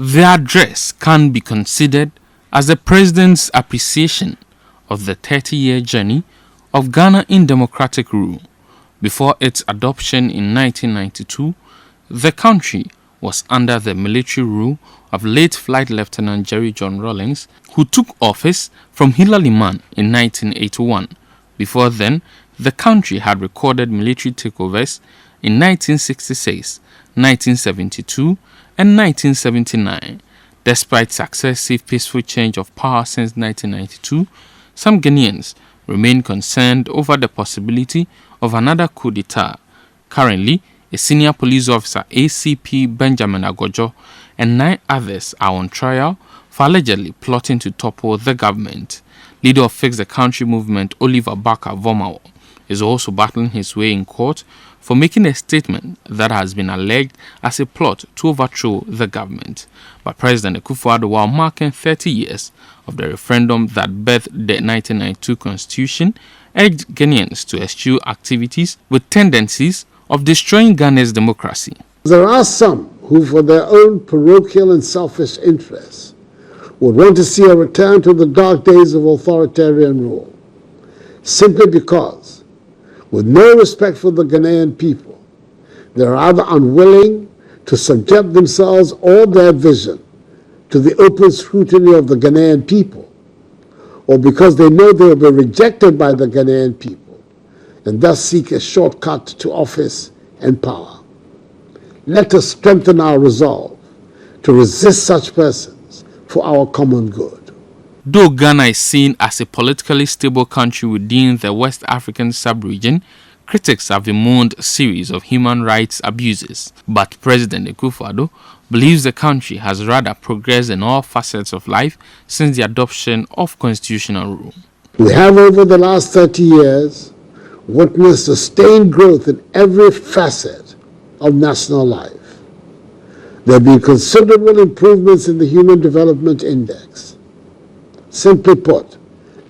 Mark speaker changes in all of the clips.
Speaker 1: The address can be considered as the president's appreciation of the 30-year journey of Ghana in democratic rule. Before its adoption in 1992, the country was under the military rule of late Flight Lieutenant Jerry John Rawlings, who took office from Hillary Mann in 1981. Before then, the country had recorded military takeovers in 1966, 1972, and 1979. Despite successive peaceful change of power since 1992, some Ghanaians remain concerned over the possibility of another coup d'etat. Currently, a senior police officer, ACP Benjamin Agojo, and 9 others are on trial for allegedly plotting to topple the government. Leader of Fix the Country movement, Oliver Barker-Vormawor, is also battling his way in court for making a statement that has been alleged as a plot to overthrow the government. But President Akufo-Addo, while marking 30 years of the referendum that birthed the 1992 constitution, urged Ghanaians to eschew activities with tendencies of destroying Ghana's democracy.
Speaker 2: There are some who, for their own parochial and selfish interests, would want to see a return to the dark days of authoritarian rule, simply because, with no respect for the Ghanaian people, they are either unwilling to subject themselves or their vision to the open scrutiny of the Ghanaian people, or because they know they will be rejected by the Ghanaian people and thus seek a shortcut to office and power. Let us strengthen our resolve to resist such persons for our common good.
Speaker 1: Though Ghana is seen as a politically stable country within the West African sub-region, critics have bemoaned a series of human rights abuses. But President Akufo-Addo believes the country has rather progressed in all facets of life since the adoption of constitutional rule.
Speaker 2: We have, over the last 30 years, witnessed sustained growth in every facet of national life. There have been considerable improvements in the Human Development Index. Simply put,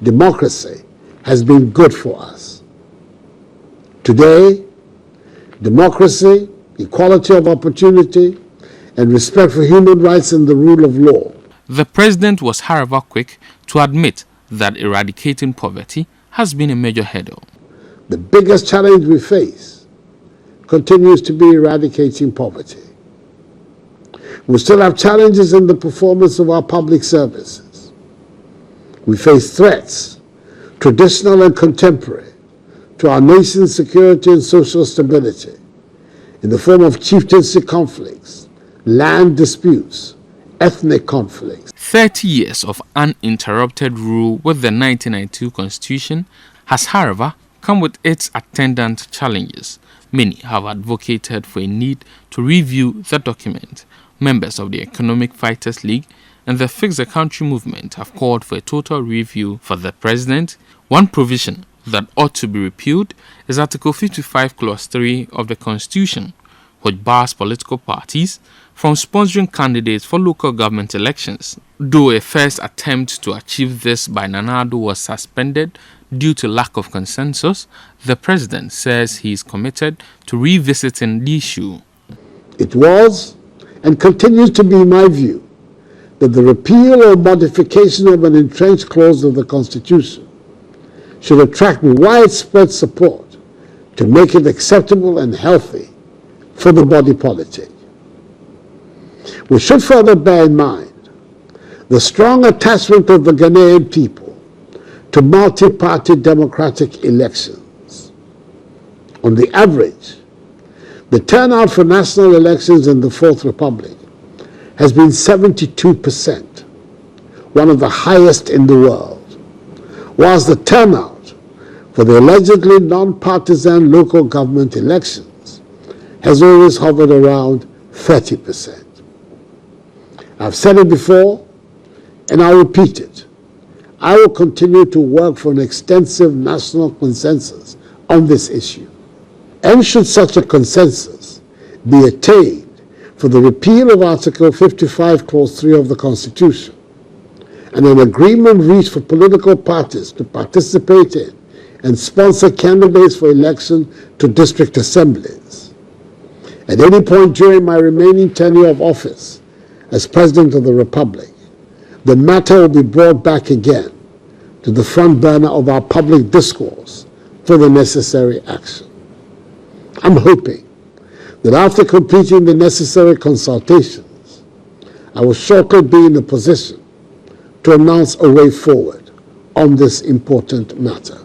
Speaker 2: democracy has been good for us. Today, democracy, equality of opportunity, and respect for human rights and the rule of law.
Speaker 1: The president was, however, quick to admit that eradicating poverty has been a major hurdle.
Speaker 2: The biggest challenge we face continues to be eradicating poverty. We still have challenges in the performance of our public services. We face threats, traditional and contemporary, to our nation's security and social stability in the form of chieftaincy conflicts, land disputes, ethnic conflicts.
Speaker 1: 30 years of uninterrupted rule with the 1992 Constitution has, however, come with its attendant challenges. Many have advocated for a need to review the document. Members of the Economic Fighters League and the Fix the Country movement have called for a total review for the president. One provision that ought to be repealed is Article 55 Clause 3 of the Constitution, which bars political parties from sponsoring candidates for local government elections. Though a first attempt to achieve this by Nana Akufo-Addo was suspended due to lack of consensus, the president says he is committed to revisiting the issue.
Speaker 2: It was and continues to be my view that the repeal or modification of an entrenched clause of the Constitution should attract widespread support to make it acceptable and healthy for the body politic. We should further bear in mind the strong attachment of the Ghanaian people to multi-party democratic elections. On the average, the turnout for national elections in the Fourth Republic has been 72%, one of the highest in the world, whilst the turnout for the allegedly non-partisan local government elections has always hovered around 30%. I've said it before, and I'll repeat it. I will continue to work for an extensive national consensus on this issue. And should such a consensus be attained for the repeal of Article 55, Clause 3 of the Constitution, and an agreement reached for political parties to participate in and sponsor candidates for election to district assemblies, at any point during my remaining tenure of office, as President of the Republic, the matter will be brought back again to the front burner of our public discourse for the necessary action. I'm hoping that after completing the necessary consultations, I will shortly be in a position to announce a way forward on this important matter.